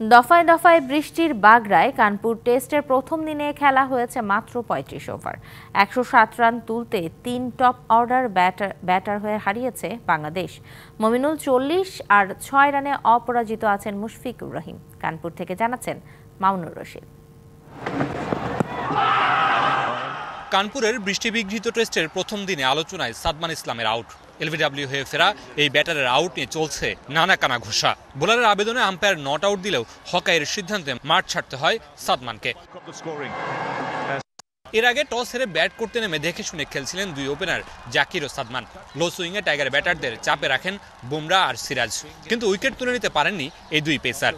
দফায় দফায় বৃষ্টির বাগড়ায় কানপুর টেস্টের প্রথম দিনে খেলা হয়েছে মাত্র ৩৫ ওভার। ১০৭ রান তুলতে ৩ টপ অর্ডার ব্যাটার হয়ে হারিয়েছে বাংলাদেশ। মমিনুল ৪০ আর ৬ রানে অপরাজিত আছেন মুশফিকুর রহিম। কানপুর থেকে জানাচ্ছেন মামুনুর রশিদ। কানপুরের বৃষ্টিবিঘ্নিত টেস্টের প্রথম দিনে আলোচনায় সাদমান ইসলামের আউট। এলবিডব্লিউ হয়ে ফেরা এই ব্যাটারের আউট নিয়ে চলছে নানা কানা ঘোষা। বোলারের আবেদনে আম্পায়ার নট আউট দিলেও হকাইয়ের সিদ্ধান্তে মাঠ ছাড়তে হয় সাদমানকে। এর আগে টস হেরে ব্যাট করতে নেমে দেখে শুনে খেলছিলেন দুই ওপেনার জাকির ও সাদমান। লো সুইংয়ে টাইগার ব্যাটারদের চাপে রাখেন বুমরা আর সিরাজ, কিন্তু উইকেট তুলে নিতে পারেননি এই দুই পেসার।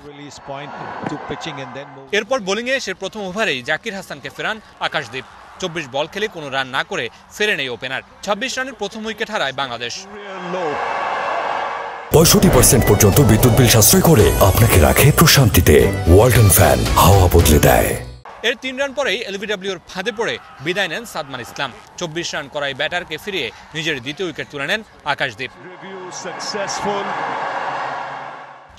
এরপর বোলিংয়ে এসে প্রথম ওভারেই জাকির হাসানকে ফেরান আকাশদীপ। ২৪ বল খেলে কোনো রান না করে ফেরেন এই ওপেনার। ২৬ রানের প্রথম উইকেট হারায় বাংলাদেশ। ৬৫% পর্যন্ত বিদ্যুৎ বিল সাশ্রয় করে আপনাকে রাখে প্রশান্তিতে। ওয়ালটন ফ্যান হাওয়া বদলে দেয়। এর ৩ রান পরেই এলবিডব্লিউর ফাঁদে পড়ে বিদায় নেন সাদমান ইসলাম। ২৪ রান করায় ব্যাটারকে ফিরিয়ে নিজের দ্বিতীয় উইকেট তুলে নেন আকাশদীপ।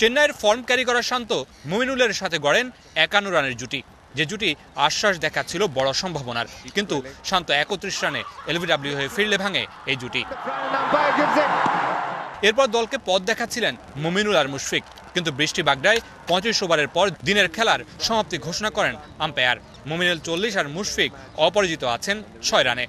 চেন্নাইয়ের ফর্ম ক্যারি করা শান্ত মমিনুলের সাথে গড়েন ৫১ রানের জুটি, যে জুটি আশ্বাস দেখাচ্ছিল বড় সম্ভাবনার। কিন্তু শান্ত ৩১ রানে এলবিডব্লিউ হয়ে ফিরলে ভাঙে এই জুটি। এরপর দলকে পথ দেখাচ্ছিলেন মমিনুল আর মুশফিক, কিন্তু বৃষ্টি বাগড়ায় ৩৫ ওভারের পর দিনের খেলার সমাপ্তি ঘোষণা করেন আম্পায়ার। মমিনুল ৪০ আর মুশফিক অপরাজিত আছেন ৬ রানে।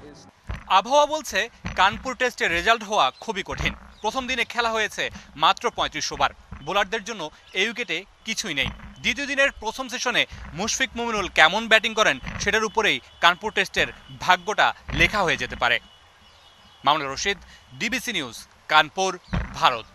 আবহাওয়া বলছে কানপুর টেস্টের রেজাল্ট হওয়া খুবই কঠিন। প্রথম দিনে খেলা হয়েছে মাত্র ৩৫ ওভার। বোলারদের জন্য এই উইকেটে কিছুই নেই। দ্বিতীয় দিনের প্রথম সেশনে মুশফিক মমিনুল কেমন ব্যাটিং করেন সেটার উপরেই কানপুর টেস্টের ভাগ্যটা লেখা হয়ে যেতে পারে। Mamunur Rashid, DBC news, Kanpur, Bharat.